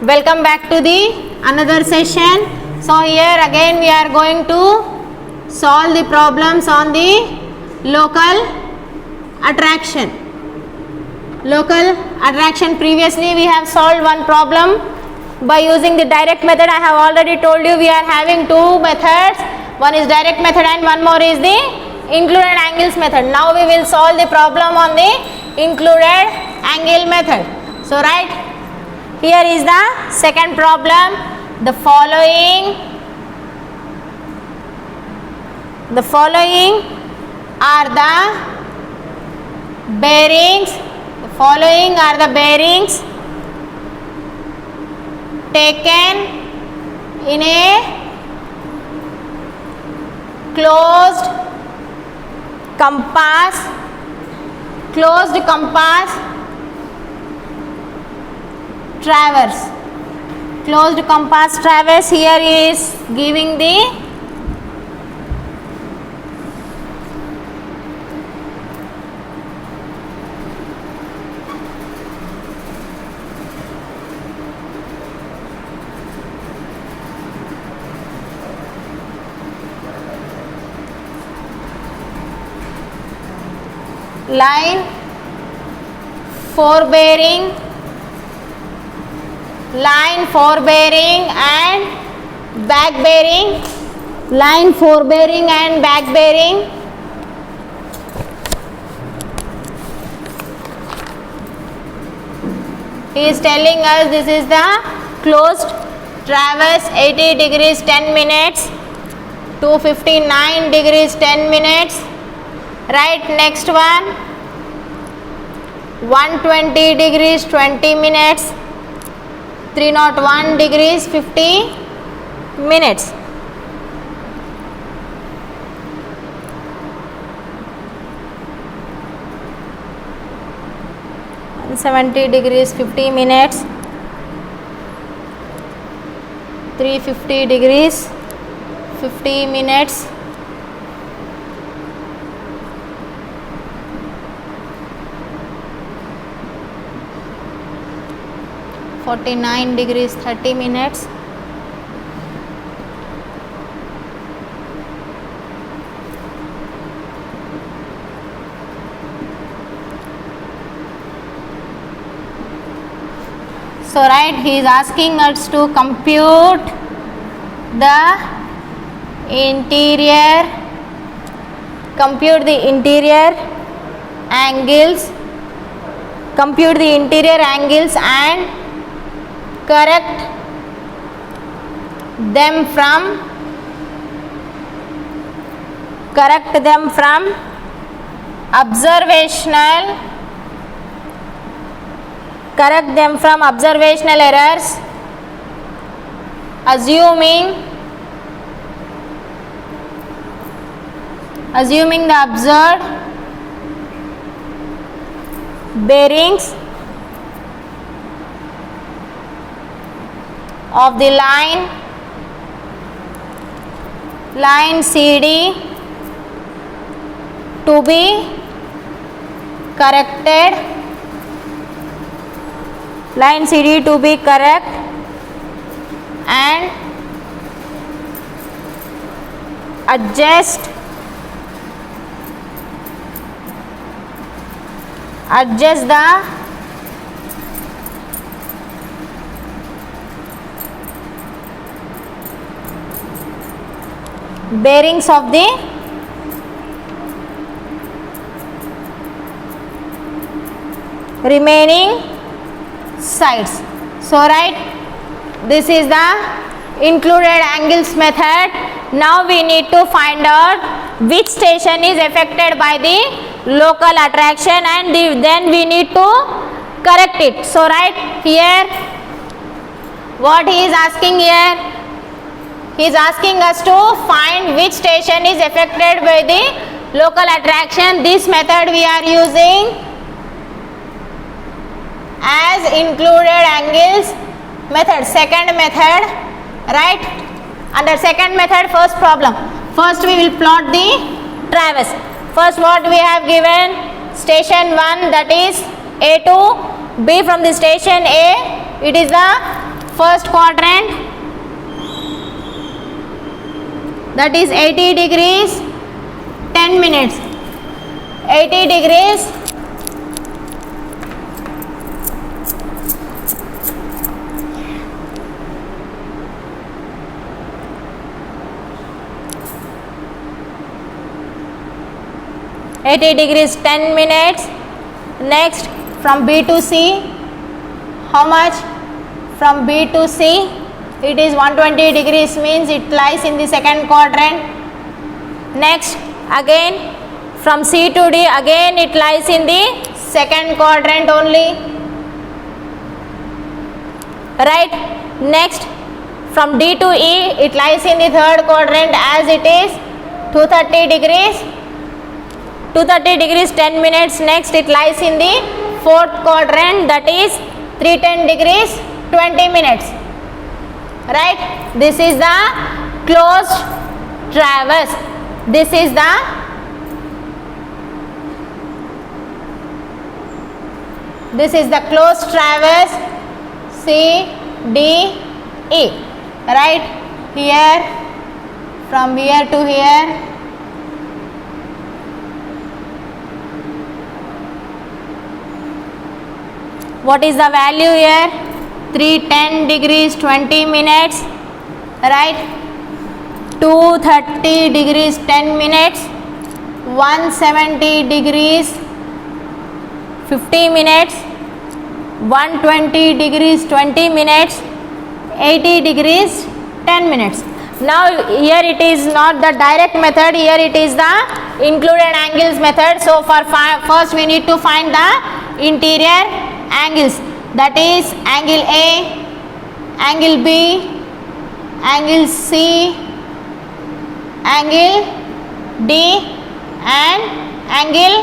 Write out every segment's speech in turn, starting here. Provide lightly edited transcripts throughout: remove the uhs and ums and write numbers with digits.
Welcome back to the another session. So here again we are going to solve the problems on the local attraction. Local attraction, previously we have solved one problem by using the direct method. I have already told you we are having two methods. One is direct method and one more is the included angles method. Now we will solve the problem on the included angle method. So right, here is the second problem. The following are the bearings. The following are the bearings taken in a closed compass traverse. Closed compass traverse. Here is giving the line forbearing and back bearing. Line forbearing and back bearing. He is telling us this is the closed traverse, 80 degrees 10 minutes, 259 degrees 10 minutes. Right, next one, 120 degrees 20 minutes, 301 degrees 50 minutes. And 70 degrees 50 minutes, 350 degrees 50 minutes. 49 degrees 30 minutes. So right, he is asking us to compute the interior angles, and correct them from observational errors, assuming the observed bearings of the line CD to be corrected, and adjust the bearings of the remaining sides. So right, this is the included angles method. Now we need to find out which station is affected by the local attraction, and then we need to correct it. So right here, what he is asking here, he is asking us to find which station is affected by the local attraction. This method we are using as included angles method, second method, right? Under second method, first problem. First we will plot the traverse. First what we have given, station 1, that is A to B. From the station A, it is the first quadrant, that is 80 degrees 10 minutes. 80 degrees 80 degrees 10 minutes. Next, from B to C, how much? From B to C, it is 120 degrees, means it lies in the second quadrant. Next, again from C to D, again it lies in the second quadrant only, right? Next, from D to E, it lies in the third quadrant, as it is 230 degrees 10 minutes. Next, it lies in the fourth quadrant, that is 310 degrees 20 minutes, right? This is the closed traverse. This is the closed traverse C, D, E, right? Here, from here to here, what is the value here? 310 degrees 20 minutes, right? 230 degrees 10 minutes, 170 degrees 50 minutes, 120 degrees 20 minutes, 80 degrees 10 minutes. Now here it is not the direct method, here it is the included angles method. So for first we need to find the interior angles, that is angle A, angle B, angle C, angle D and angle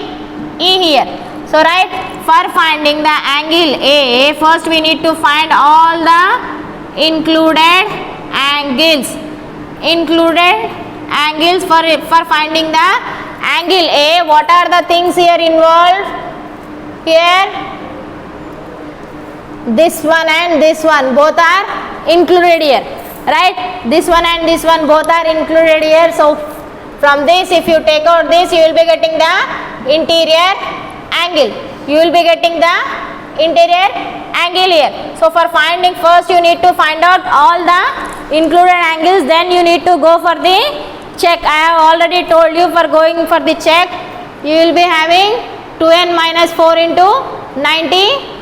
E here. So right, for finding the angle A, first we need to find all the included angles. For finding the angle A, what are the things here involved? Here, this one and this one both are included here, right? This one and this one both are included here. So from this, if you take out this, you will be getting the interior angle. You will be getting the interior angle here. So for finding, first you need to find out all the included angles, then you need to go for the check. I have already told you, for going for the check, you will be having 2n minus 4 into 90.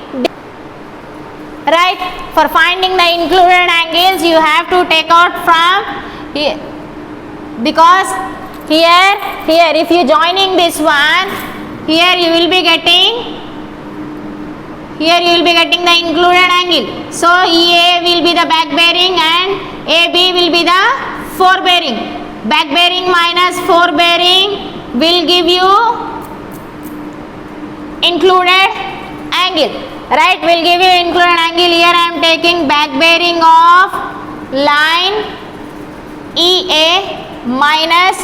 Right, for finding the included angles you have to take out from here, because here if you joining this one, here you will be getting the included angle. So EA will be the back bearing and AB will be the fore bearing. Back bearing minus fore bearing will give you included angle, right? Will give you included angle. Here I am taking back bearing of line EA minus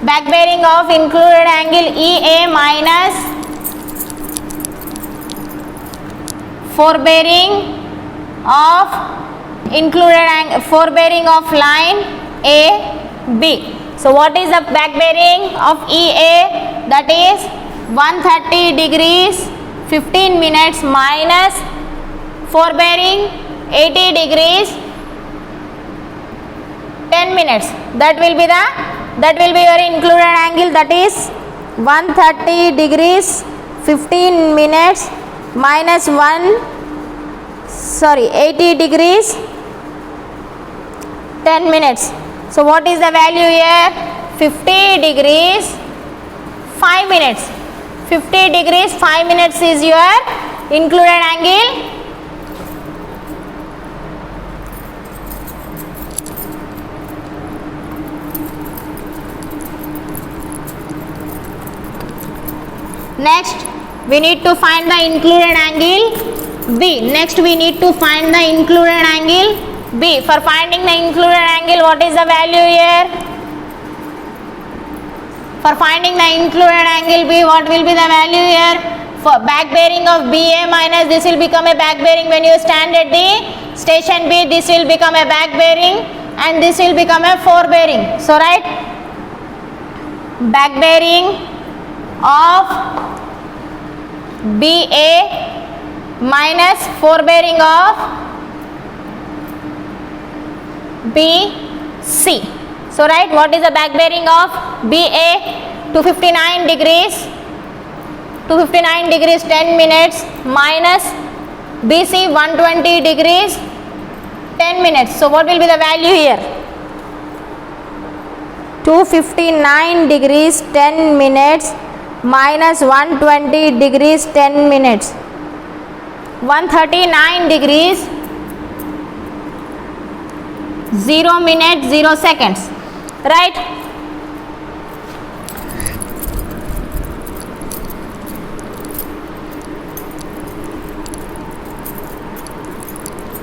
back bearing of included angle EA minus fore bearing of line AB. So what is the back bearing of EA? That is 130 degrees 15 minutes minus fore bearing 80 degrees 10 minutes. That will be your included angle, that is 130 degrees 15 minutes minus 80 degrees 10 minutes. So what is the value here? 50 degrees 5 minutes. 50 degrees 5 minutes is your included angle. Next, we need to find the included angle B. Next, we need to find the included angle B. For finding the included angle, what is the value here? For finding the included angle B, what will be the value here? for back bearing of BA minus this will become a back bearing when you stand at the station B. This will become a back bearing and this will become a forebearing. So right, back bearing of BA minus forebearing of BC. So right, what is the back bearing of BA? 259 degrees 10 minutes minus BC 120 degrees 10 minutes. So what will be the value here? 259 degrees 10 minutes minus 120 degrees 10 minutes. 139 degrees 0 minutes 0 seconds. Right?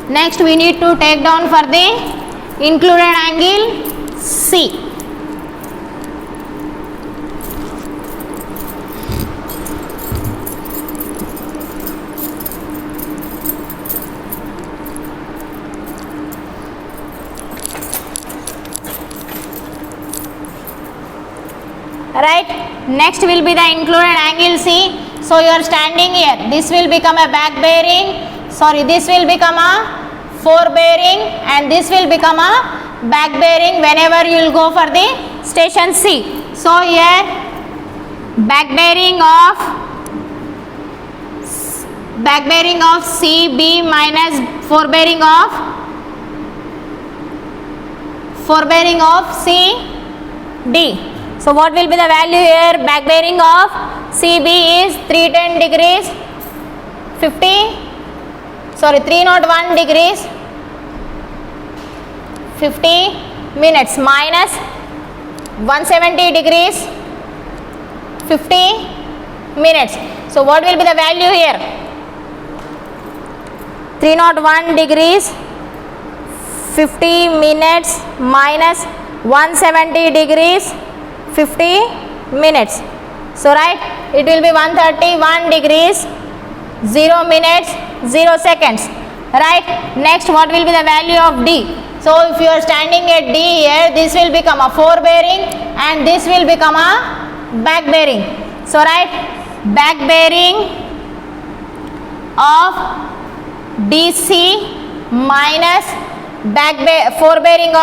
Next we need to take down for the included angle C. Right, next will be the included angle C. So you are standing here, this will become a back bearing, this will become a forebearing and this will become a back bearing whenever you will go for the station C. So here back bearing of CB minus forebearing of CD. So what will be the value here? Back bearing of CB is 301 degrees 50 minutes minus 170 degrees 50 minutes. So what will be the value here? 301 degrees 50 minutes minus 170 degrees 50 minutes. So right, it will be 131 degrees 0 minutes 0 seconds. Right, next what will be the value of D? So if you are standing at D here, this will become a forebearing and this will become a back bearing. So right, back bearing of DC minus forebearing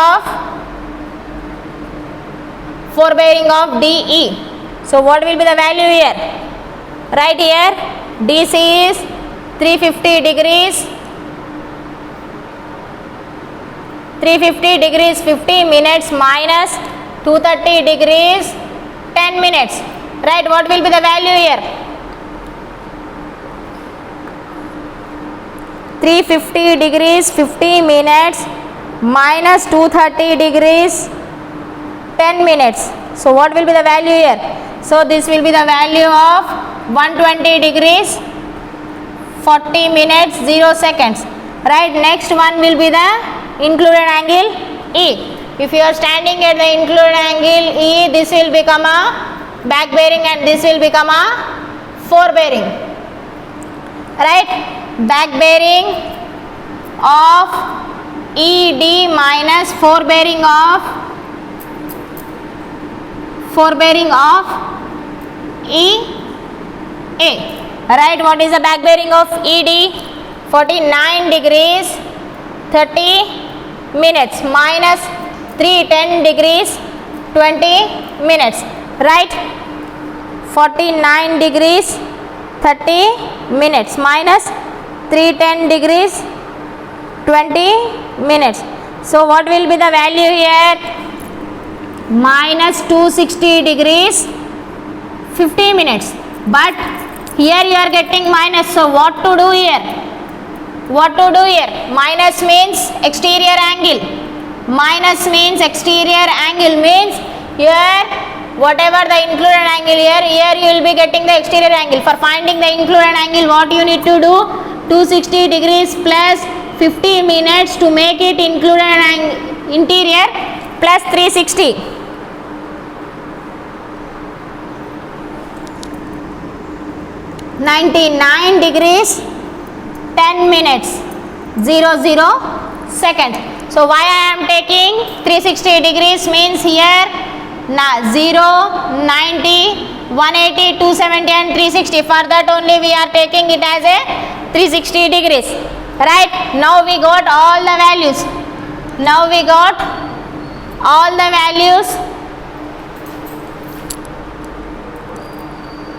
of DE. So what will be the value here? Right here, DC is 350 degrees 50 minutes minus 230 degrees 10 minutes. Right, what will be the value here? 350 degrees 50 minutes minus 230 degrees 10 minutes. So what will be the value here? So this will be the value of 120 degrees 40 minutes 0 seconds. Right, next one will be the included angle E. If you are standing at the included angle E, this will become a back bearing and this will become a forebearing. Right, back bearing of ED minus forebearing of EA. Right, what is the back bearing of ED? 49 degrees 30 minutes minus 310 degrees 20 minutes. Right, 49 degrees 30 minutes minus 310 degrees 20 minutes. So what will be the value here? Minus 260 degrees 50 minutes. But here you are getting minus. So what to do here? Minus means exterior angle. Means here whatever the included angle here you will be getting the exterior angle. For finding the included angle, what you need to do? 260 degrees plus 50 minutes to make it included interior plus 360. 99 degrees 10 minutes 00 seconds. So why I am taking 360 degrees means here 0, 90, 180, 270 and 360. For that only we are taking it as a 360 degrees. Right? Now we got all the values. Now we got all the values.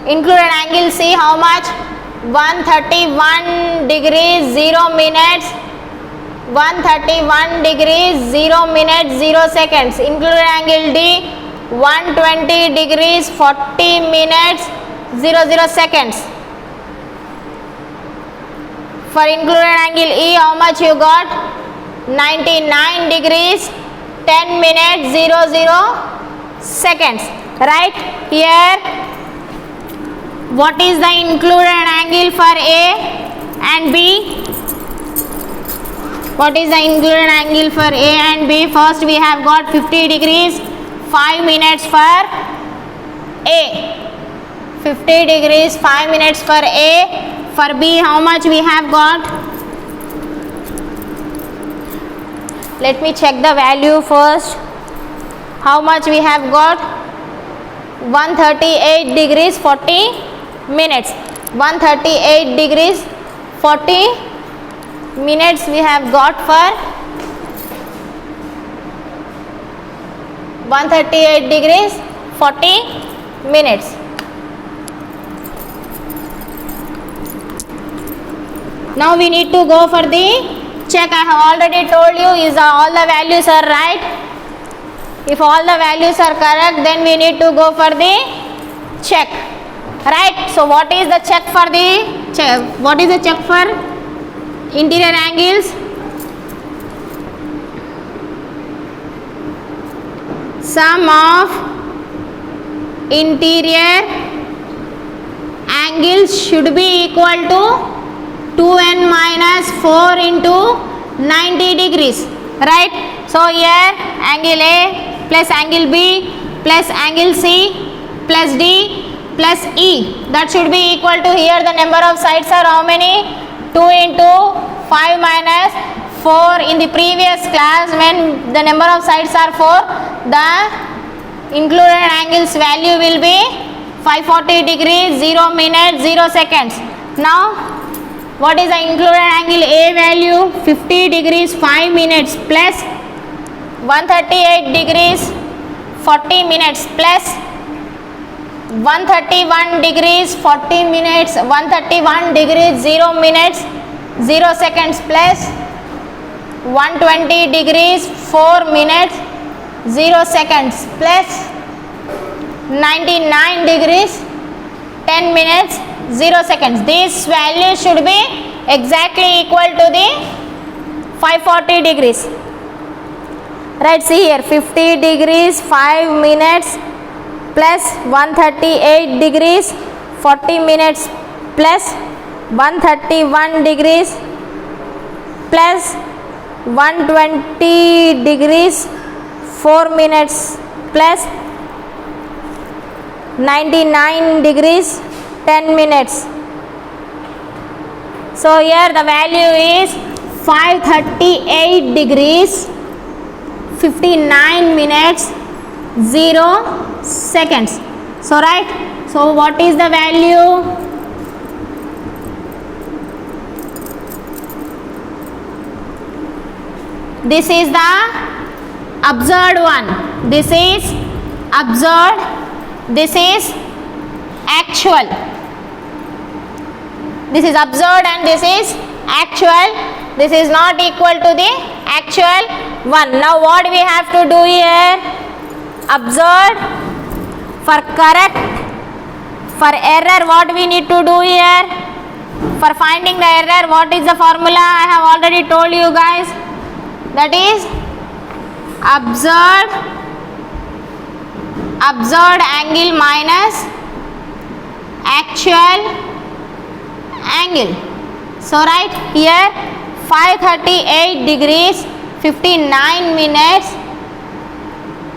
Included angle, see how much? 131 degrees 0 minutes, 131 degrees 0 minutes 0 seconds. Included angle D, 120 degrees 40 minutes 00 seconds. For included angle E, how much you got? 99 degrees 10 minutes 00 seconds. Right? Here, what is the included angle for A and B? What is the included angle for A and B? First we have got 50 degrees 5 minutes for A. 50 degrees 5 minutes for A. For B, how much we have got? Let me check the value first. How much we have got? 138 degrees 40 minutes. 138 degrees 40 minutes we have got for 138 degrees 40 minutes. Now we need to go for the check. I have already told you is all the values are right. If all the values are correct, then we need to go for the check. Right? So what is the check for the check? What is the check for interior angles? Sum of interior angles should be equal to 2n minus 4 into 90 degrees. Right? So here angle A plus angle B plus angle C plus D plus E, that should be equal to, here the number of sides are how many? 2 into 5 minus 4. In the previous class when the number of sides are 4, the included angles value will be 540 degrees 0 minutes 0 seconds. Now what is the included angle A value? 50 degrees 5 minutes plus 138 degrees 40 minutes plus 131 degrees 40 minutes, 131 degrees 0 minutes 0 seconds plus 120 degrees 4 minutes 0 seconds plus 99 degrees 10 minutes 0 seconds. These values should be exactly equal to the 540 degrees. Right, see here 50 degrees 5 minutes plus 138 degrees 40 minutes plus 131 degrees plus 120 degrees 4 minutes plus 99 degrees 10 minutes. So here the value is 538 degrees 59 minutes 0 seconds. So right, so what is the value? This is the observed one. This is observed. This is actual. This is observed and this is actual. This is not equal to the actual one. Now what we have to do here? Observed. For correct, for error, what we need to do here? For finding the error, what is the formula? I have already told you guys. That is observed angle minus actual angle. So right here 538 degrees 59 minutes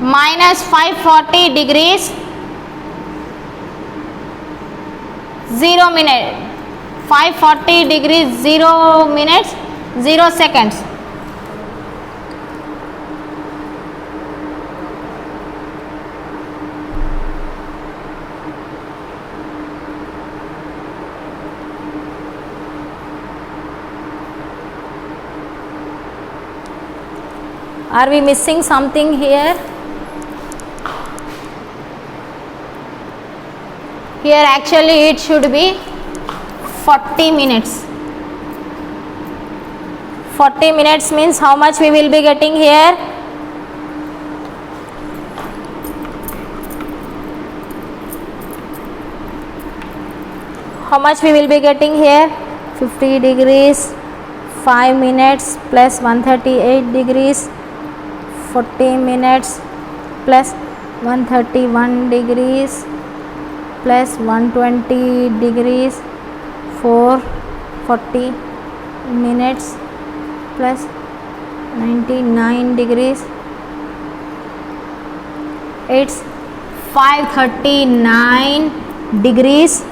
minus 540 degrees 0 minute, 540 degrees 0 minutes 0 seconds. Are we missing something here? Here actually it should be 40 minutes. 40 minutes means how much we will be getting here? How much we will be getting here? 50 degrees 5 minutes plus 138 degrees 40 minutes plus 131 degrees plus 120 degrees 440 minutes plus 99 degrees. It's 539 degrees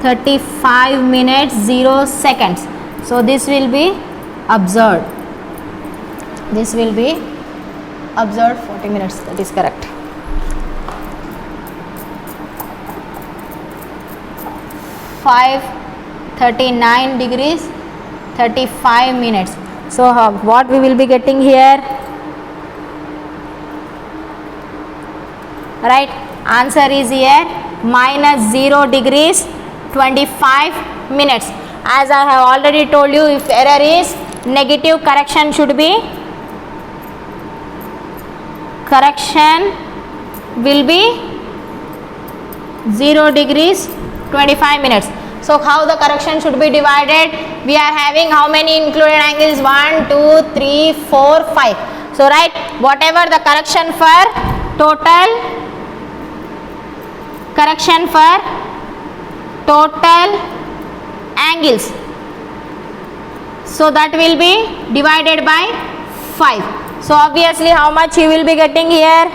35 minutes 0 seconds. So this will be observed. This will be observed 40 minutes. That is correct. Five 39 degrees 35 minutes. So what we will be getting here? Right, answer is here minus 0 degrees 25 minutes. As I have already told you, if error is negative, correction should be, correction will be 0 degrees 25 minutes. So how the correction should be divided? We are having how many included angles? 1, 2, 3, 4, 5. So right, whatever the correction for total, correction for total angles, so that will be divided by 5. So obviously how much you will be getting here?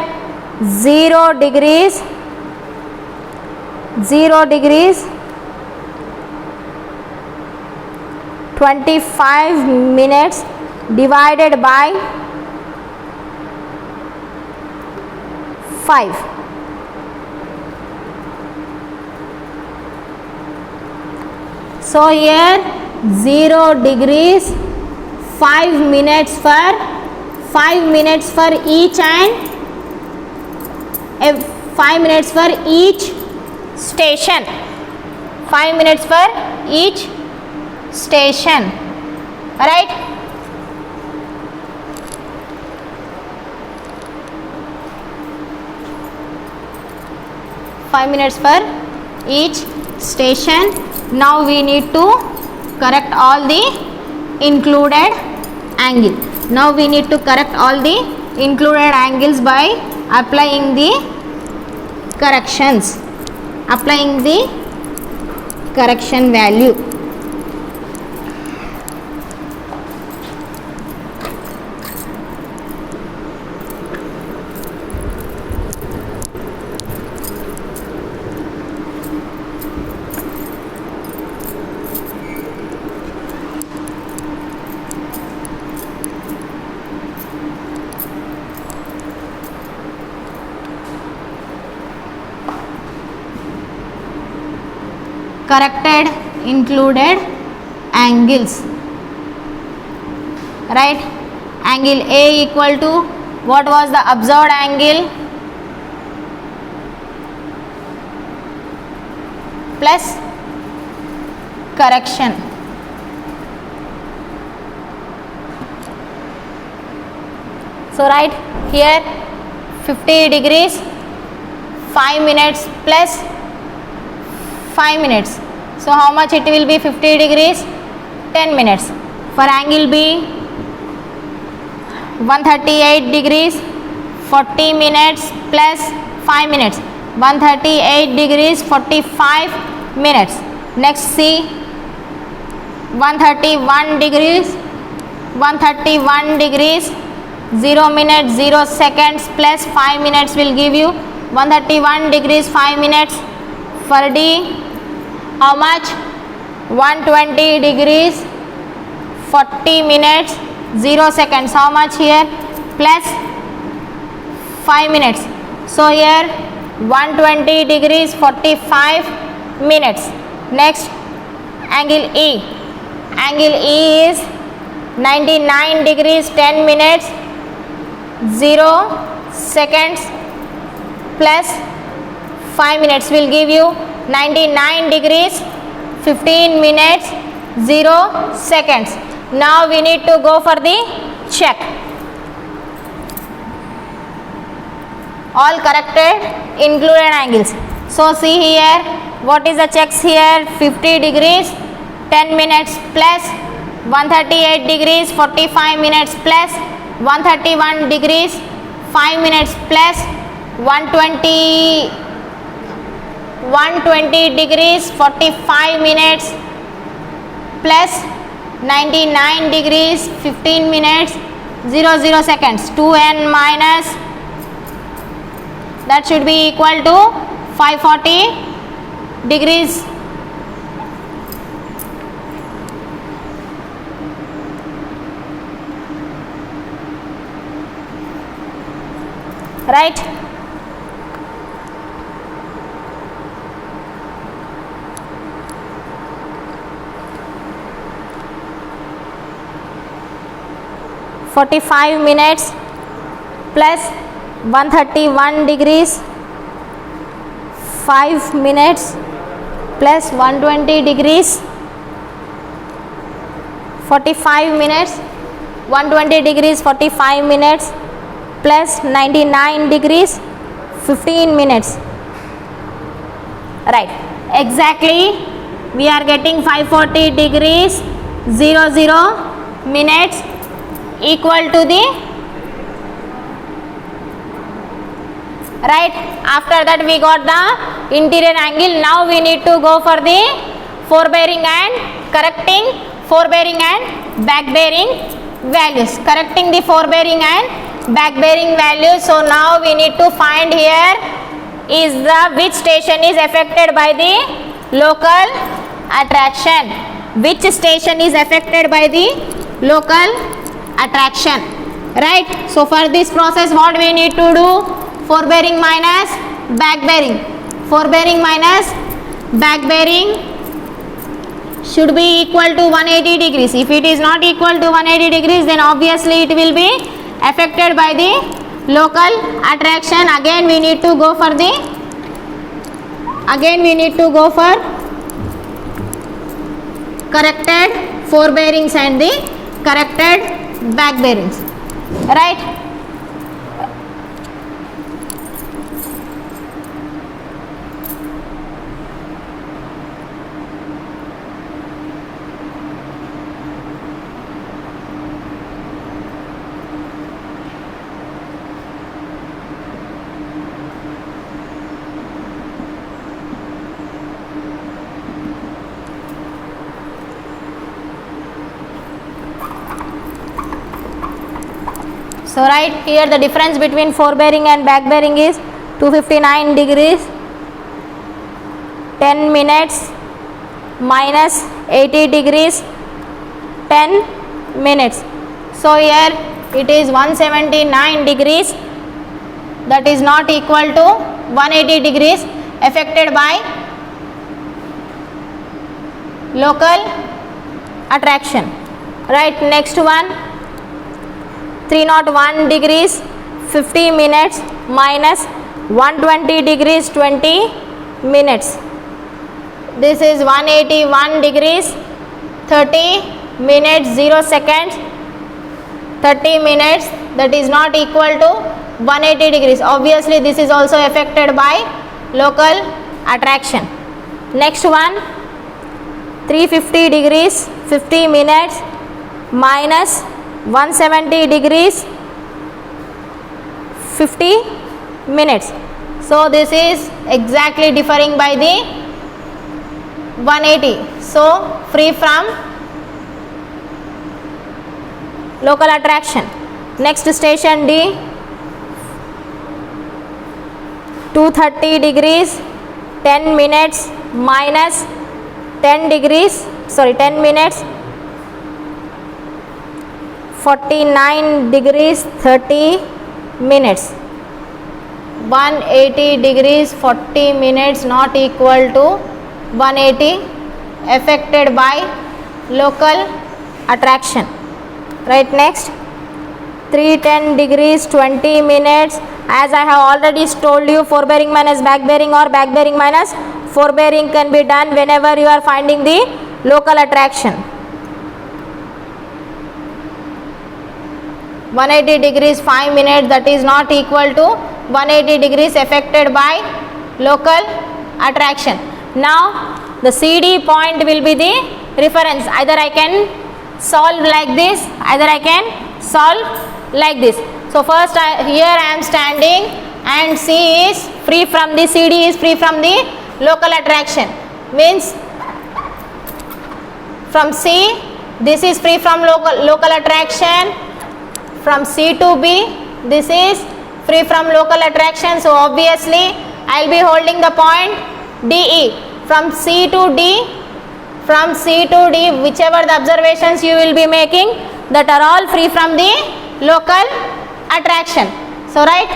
0 degrees 25 minutes divided by 5. So here 0 degrees 5 minutes for 5 minutes for each and 5 minutes for each station. 5 minutes for each station. Right? Five minutes for each station. Now we need to correct all the included angle. Now we need to correct all the included angles by applying the corrections, applying the correction value. Corrected included angles. Right? Angle A equal to, what was the observed angle? Plus correction. So right here 50 degrees 5 minutes plus 5 minutes. So how much it will be? 50 degrees 10 minutes. For angle B 138 degrees 40 minutes plus 5 minutes. 138 degrees 45 minutes. Next C 131 degrees 0 minutes 0 seconds plus 5 minutes will give you 131 degrees 5 minutes. For D how much? 120 degrees 40 minutes 0 seconds. How much here? Plus 5 minutes. So here 120 degrees 45 minutes. Next, angle E. Angle E is 99 degrees 10 minutes 0 seconds plus 5 minutes will give you 99 degrees 15 minutes 0 seconds. Now we need to go for the check. All corrected included angles. So see here, what is the checks here? 50 degrees 10 minutes plus 138 degrees 45 minutes plus 131 degrees 5 minutes plus 120 degrees 45 minutes plus 99 degrees 15 minutes 0 seconds. 2n minus, that should be equal to 540 degrees. Right? (45 minutes plus 131 degrees 5 minutes plus 120 degrees 45 minutes 120 degrees 45 minutes plus 99 degrees 15 minutes. Right, exactly we are getting 540 degrees 00 minutes equal to the, right, after that we got the interior angle. Now we need to go for the forebearing and correcting forebearing and back bearing values. Correcting the forebearing and back bearing values. So now we need to find here is the which station is affected by the local attraction. Which station is affected by the local attraction, right? So for this process what we need to do? Forebearing minus back bearing. Forebearing minus back bearing should be equal to 180 degrees. If it is not equal to 180 degrees, then obviously it will be affected by the local attraction. Again we need to go for corrected forebearings and the corrected back bearings, right? So right here the difference between forebearing and back bearing is 259 degrees 10 minutes minus 80 degrees 10 minutes. So here it is 179 degrees, that is not equal to 180 degrees affected by local attraction, right? Next one, 301 degrees 50 minutes minus 120 degrees 20 minutes. This is 181 degrees 30 minutes 0 seconds 30 minutes, that is not equal to 180 degrees. Obviously this is also affected by local attraction. Next one, 350 degrees 50 minutes minus 170 degrees 50 minutes. So this is exactly differing by the 180. So free from local attraction. Next station D, 230 degrees 10 minutes minus 10 minutes, 49 degrees 30 minutes. 180 degrees 40 minutes not equal to 180 affected by local attraction. Right, next 310 degrees 20 minutes. As I have already told you, forebearing minus back bearing or back bearing minus forebearing can be done whenever you are finding the local attraction. 180 degrees 5 minutes, that is not equal to 180 degrees affected by local attraction. Now the CD point will be the reference. Either I can solve like this, either I can solve like this. So first here I am standing and C is free from the CD is free from the local attraction, means from C this is free from local attraction, from C to B this is free from local attraction. So obviously I will be holding the point DE. From C to D, whichever the observations you will be making, that are all free from the local attraction. So right,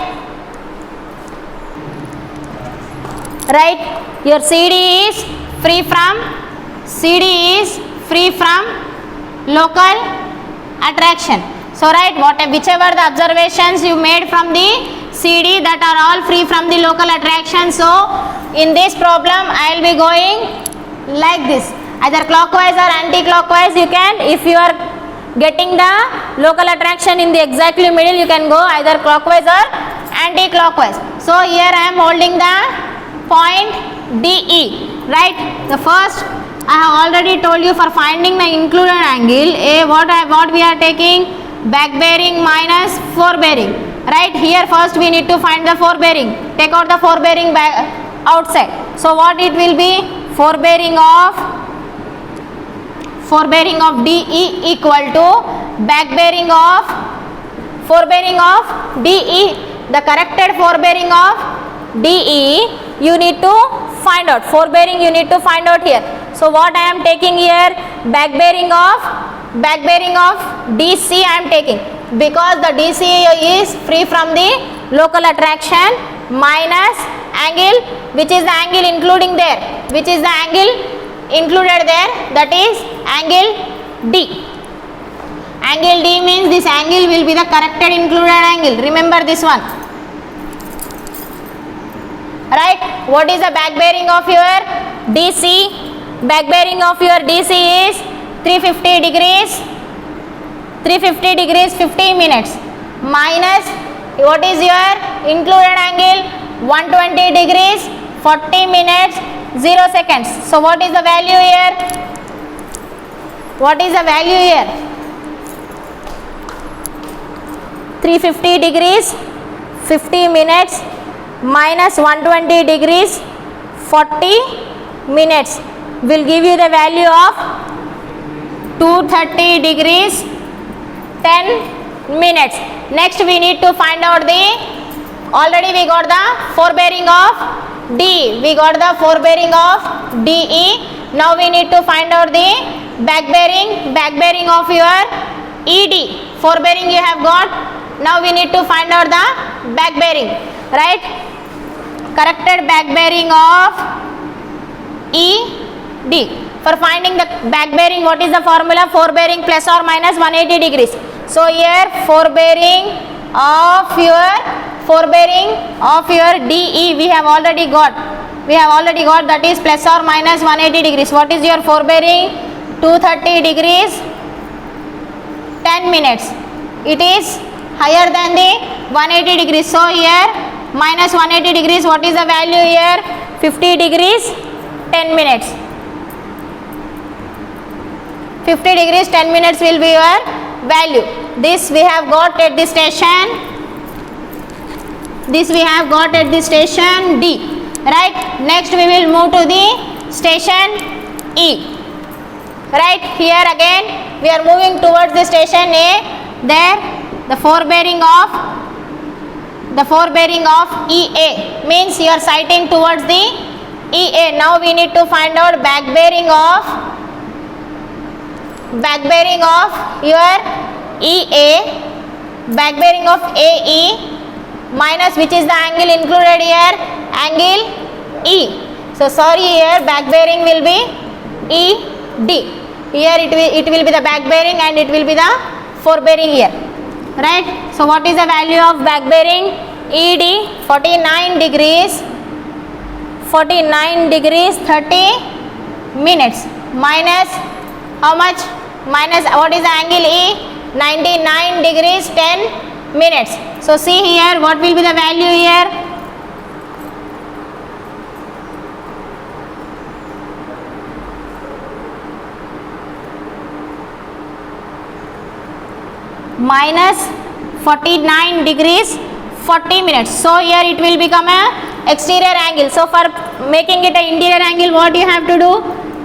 your CD is free from local attraction. So whichever the observations you made from the CD, that are all free from the local attraction. So in this problem I will be going like this, either clockwise or anti-clockwise. You can, if you are getting the local attraction in the exactly middle, you can go either clockwise or anti-clockwise. So here I am holding the point DE. Right, the first I have already told you, for finding the included angle, what we are taking, back bearing minus forebearing. Right, here first we need to find the forebearing. Take out the forebearing back outside. So what it will be, forebearing of DE equal to back bearing of forebearing of DE. The corrected forebearing of DE you need to find out. Forebearing you need to find out here. So what I am taking here, back bearing of DC I am taking, because the DC is free from the local attraction, minus angle, which is the angle including there, that is angle D. Angle D means this angle will be the corrected included angle. Remember this one. Right, what is the back bearing of your DC? Back bearing of your DC is 350 degrees 50 minutes, minus what is your included angle, 120 degrees 40 minutes 0 seconds. So what is the value here? 350 degrees 50 minutes minus 120 degrees 40 minutes will give you the value of 230 degrees 10 minutes. Next we need to find out the, already we got the forebearing of D, we got the forebearing of DE. Now we need to find out the back bearing of your ED. Forebearing you have got, now we need to find out the back bearing. Right, corrected back bearing of ED. For finding the back bearing, what is the formula? Forebearing plus or minus 180 degrees. So here forebearing of your DE we have already got, that is plus or minus 180 degrees. What is your forebearing? 230 degrees 10 minutes. It is higher than the 180 degrees. So here minus 180 degrees, what is the value here? 50 degrees 10 minutes. 50 degrees 10 minutes will be your value. This we have got at the station. D. Right. Next we will move to the station E. Right. Here again we are moving towards the station A. There the forebearing of EA means you are sighting towards the EA. Now we need to find out back bearing of your EA, back bearing of AE minus which is the angle included here, angle E. So sorry, here back bearing will be ED. Here it will be the back bearing and it will be the forebearing here, right? So what is the value of back bearing? ED 49 degrees 30 minutes minus how much? Minus what is the angle E? 99 degrees 10 minutes. So see here, what will be the value here? Minus 49 degrees 40 minutes. So here it will become a exterior angle. So for making it an interior angle, what you have to do?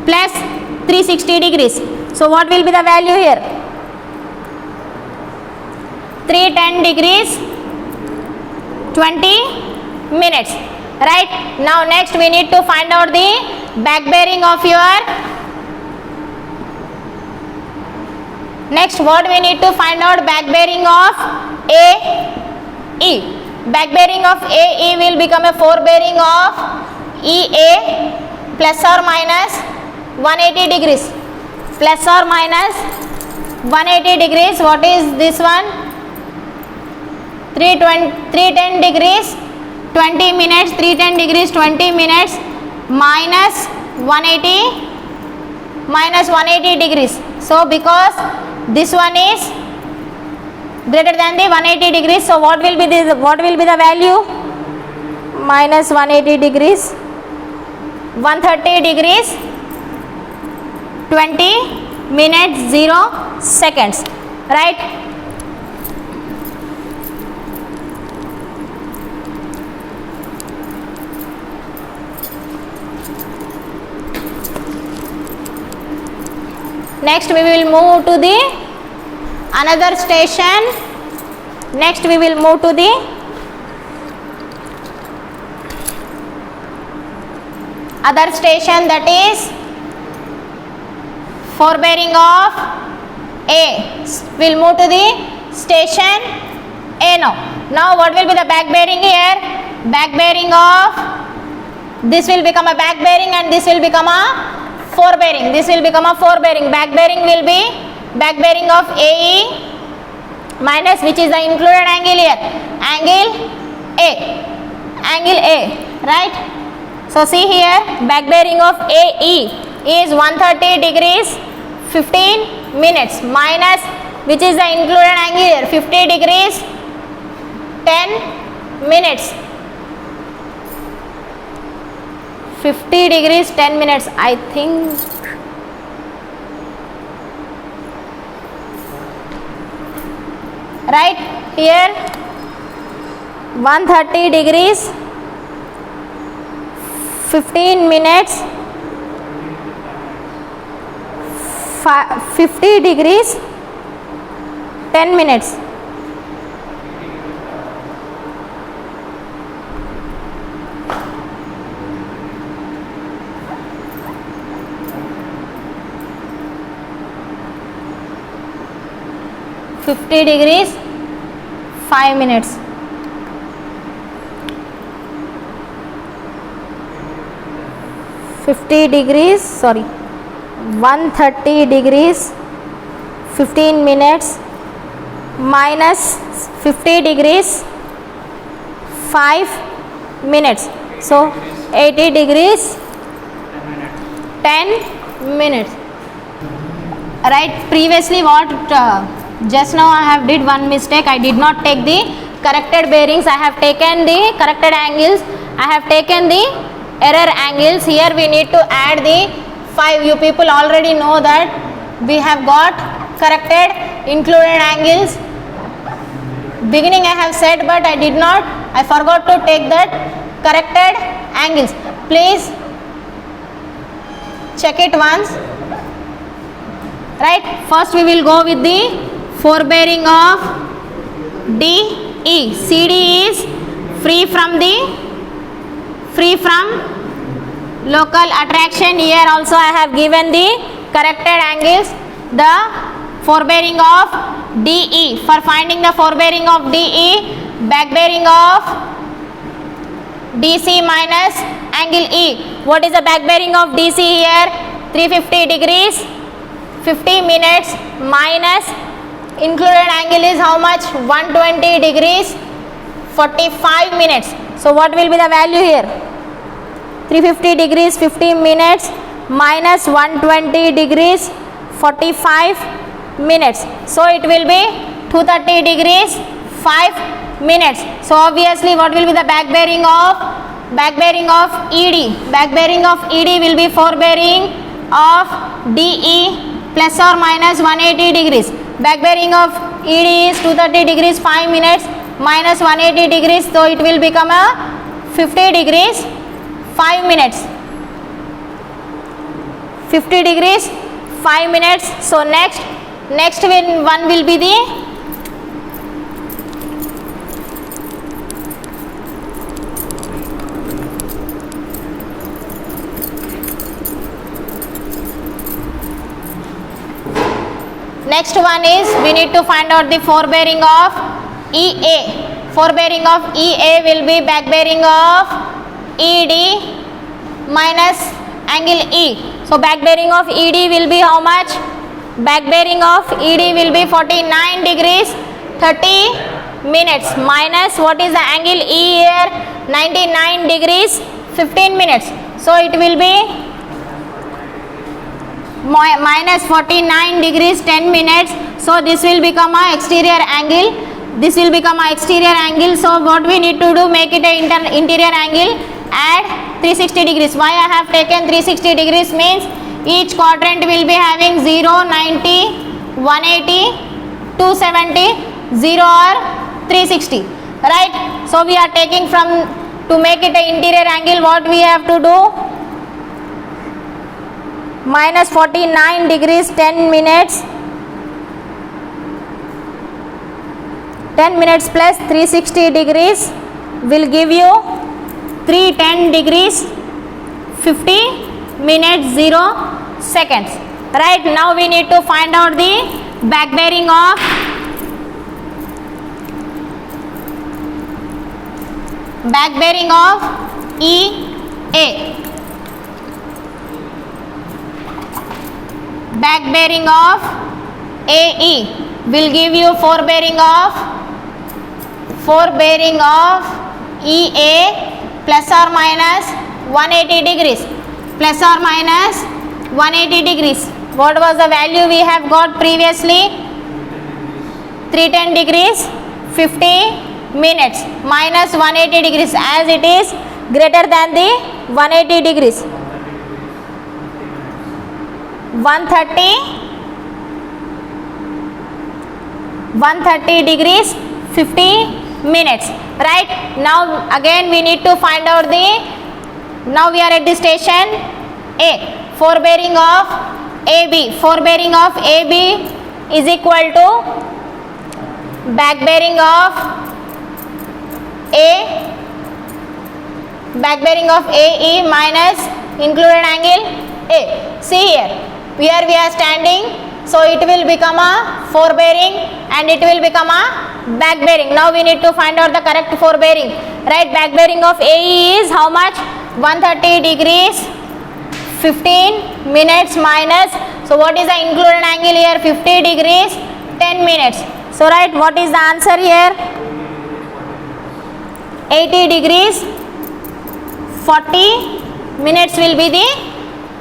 Plus 360 degrees. So what will be the value here? 310 degrees 20 minutes, right? Now next we need to find out the back bearing of your, next what we need to find out? Back bearing of AE. Back bearing of AE will become a forebearing of EA plus or minus 180 degrees. Plus or minus 180 degrees. What is this one? 310 degrees 20 minutes. 310 degrees 20 minutes minus 180 degrees. So because this one is greater than the 180 degrees, so what will be the value? Minus 180 degrees 130 degrees 20 minutes 0 seconds, right? Next we will move to the another station. Next we will move to the other station, that is forebearing of A. We'll move to the station A now. Now what will be the back bearing here? Back bearing of, this will become a back bearing and this will become a forebearing. This will become a forebearing. Back bearing will be back bearing of AE minus which is the included angle here, angle A, right? So see here, back bearing of AE is 130 degrees 15 minutes minus which is the included angle here, 50 degrees 10 minutes. 50 degrees 10 minutes, I think. Right here 130 degrees 15 minutes 50 degrees 10 minutes. degrees 5 minutes. Degrees, sorry, 130 degrees 15 minutes minus 50 degrees 5 minutes. So 80 degrees 10 minutes. Right, previously what just now I have did one mistake. I did not take the corrected bearings. I have taken the corrected angles. I have taken the error angles. Here we need to add the 5. You people already know that we have got corrected included angles. Beginning I have said, but I did not. I forgot to take that corrected angles. Please check it once. Right. First we will go with the forebearing of DE. CD is free from local attraction. Here also I have given the corrected angles, the forebearing of DE. For finding the forebearing of DE, back bearing of DC minus angle E. What is the back bearing of DC here? 350 degrees 50 minutes minus included angle is how much? 120 degrees 45 minutes. So what will be the value here? 350 degrees 50 minutes minus 120 degrees 45 minutes. So it will be 230 degrees 5 minutes. So obviously what will be the back bearing of ED? Back bearing of ED will be forebearing of DE plus or minus 180 degrees. Back bearing of ED is 230 degrees 5 minutes minus 180 degrees. So it will become a 50 degrees 5 minutes. 50 degrees 5 minutes. So next one will be the next one is we need to find out the forebearing of EA. Forebearing of EA will be back bearing of ED minus angle E. So back bearing of ED will be how much? Back bearing of ED will be 49 degrees 30 minutes minus what is the angle E here? 99 degrees 15 minutes. So it will be minus 49 degrees 10 minutes. So this will become a exterior angle. This will become a exterior angle. So what we need to do, make it a interior angle, add 360 degrees. Why I have taken 360 degrees means each quadrant will be having 0, 90, 180, 270, 0 or 360, right? So we are taking from, to make it a interior angle, what we have to do? Minus 49 degrees 10 minutes. 10 minutes plus 360 degrees will give you 310 degrees 50 minutes 0 seconds. Right, now we need to find out the back bearing of EA. Back bearing of AE will give you forebearing of EA plus or minus 180 degrees. Plus or minus 180 degrees. What was the value we have got previously? 310 degrees 50 minutes minus 180 degrees, as it is greater than the 180 degrees. 130 degrees 50 minutes. Right, now again we need to find out the, now we are at the station A. Forebearing of AB. Forebearing of AB is equal to back bearing of AE minus included angle A. See here we are standing, so it will become a forebearing and it will become a back bearing. Now we need to find out the correct forebearing. Right, back bearing of AE is how much? 130 degrees 15 minutes minus, so what is the included angle here? 50 degrees 10 minutes. So right, what is the answer here? 80 degrees 40 minutes will be the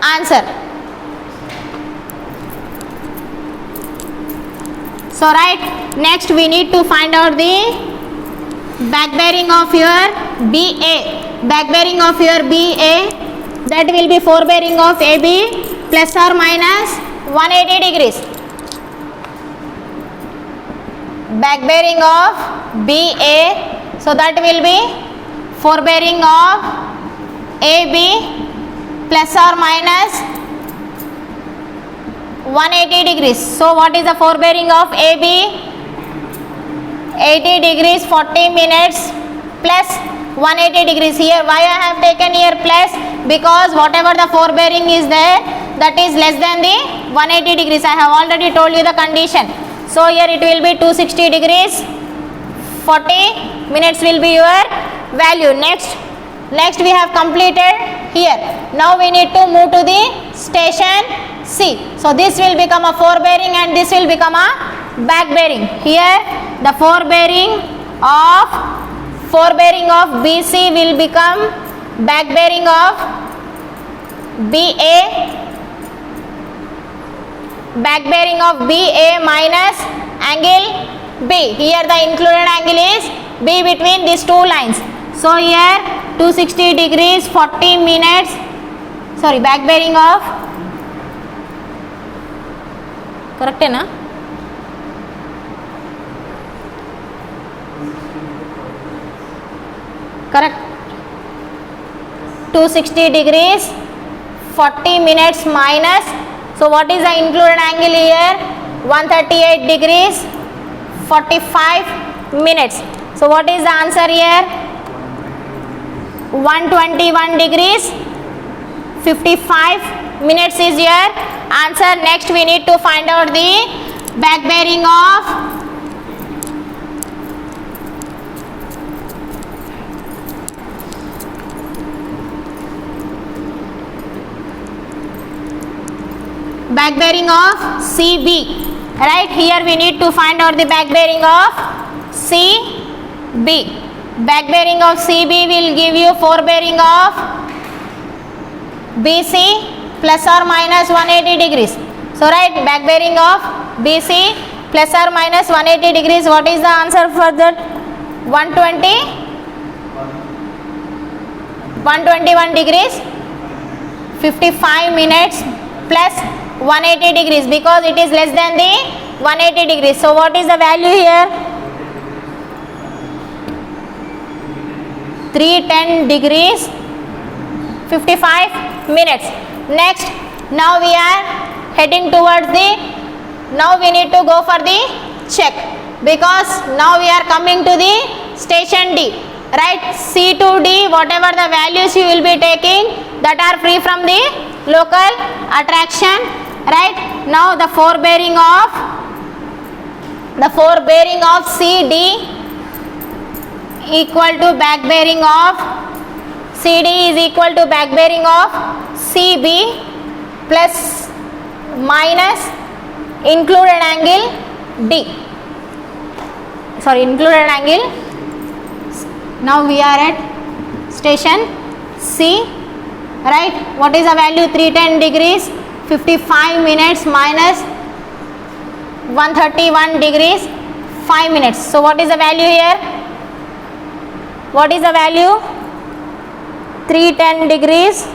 answer. So right, next we need to find out the back bearing of your BA. Back bearing of your BA, that will be forebearing of AB plus or minus 180 degrees. Back bearing of BA, so that will be forebearing of AB plus or minus 180 degrees. So what is the forebearing of AB? 80 degrees 40 minutes plus 180 degrees. Here why I have taken here plus, because whatever the forebearing is there, that is less than the 180 degrees. I have already told you the condition. So here it will be 260 degrees, 40 minutes will be your value. Next we have completed here. Now we need to move to the station C. So this will become a forebearing and this will become a back bearing. Here the forebearing of BC will become back bearing of BA, back bearing of BA minus angle B. Here the included angle is B between these two lines. So here 260 degrees, 40 minutes, sorry, back bearing of, correct hai na? Correct. 260 degrees, 40 minutes minus, so what is the included angle here? 138 degrees, 45 minutes. So what is the answer here? 121 degrees, 55 minutes is your answer. Next we need to find out the back bearing of CB. Right, here we need to find out the back bearing of CB. Back bearing of CB will give you forebearing of BC plus or minus 180 degrees. So right, back bearing of BC plus or minus 180 degrees. What is the answer for that? 121 degrees, 55 minutes plus 180 degrees, because it is less than the 180 degrees. So what is the value here? 310 degrees, 55 minutes. Next, now we are heading towards the, now we need to go for the check, because now we are coming to the station D. Right, C to D, whatever the values you will be taking that are free from the local attraction. Right, now the forebearing of CD equal to back bearing of CD is equal to back bearing of CB plus minus included angle D. Sorry, included angle. Now we are at station C. Right, what is the value? 310 degrees, 55 minutes minus 131 degrees, 5 minutes. So what is the value here? What is the value? 310 degrees,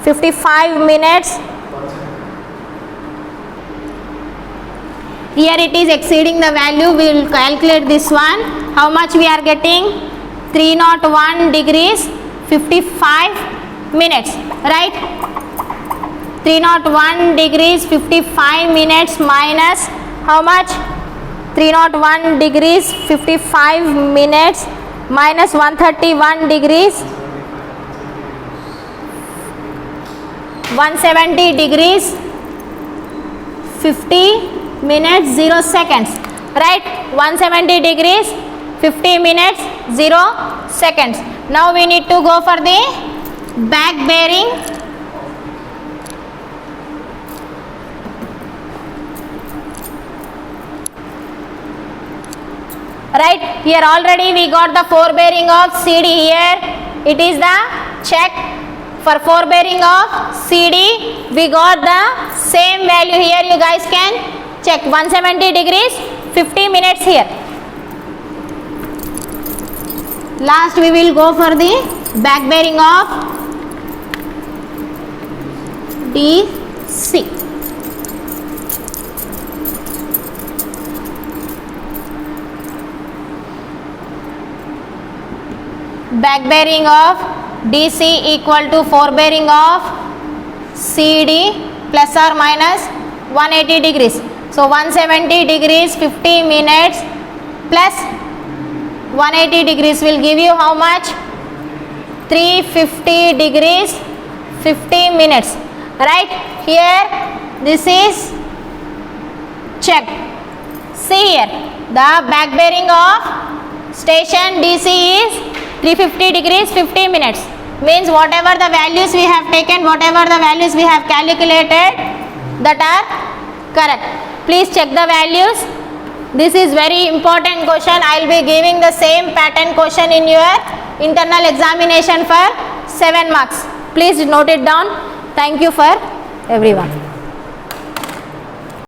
55 minutes. Here it is exceeding the value. We will calculate this one. How much we are getting? 301 degrees, 55 minutes. Right? 301 degrees, 55 minutes minus how much? 301 degrees, 55 minutes minus 131 degrees, 170 degrees, 50 minutes, 0 seconds. Right? 170 degrees, 50 minutes, 0 seconds. Now we need to go for the back bearing. Right, here already we got the forebearing of CD. Here it is the check for forebearing of CD. We got the same value here. You guys can check 170 degrees, 50 minutes here. Last we will go for the back bearing of DC. Back bearing of DC equal to forebearing of CD plus or minus 180 degrees. So 170 degrees, 50 minutes plus 180 degrees will give you how much? 350 degrees 50 minutes. Right here, this is check. See here, the back bearing of station DC is 350 degrees 50 minutes. Means whatever the values we have taken, whatever the values we have calculated, that are correct. Please check the values. This is very important question. I will be giving the same pattern question in your internal examination for 7 marks. Please note it down. Thank you for everyone.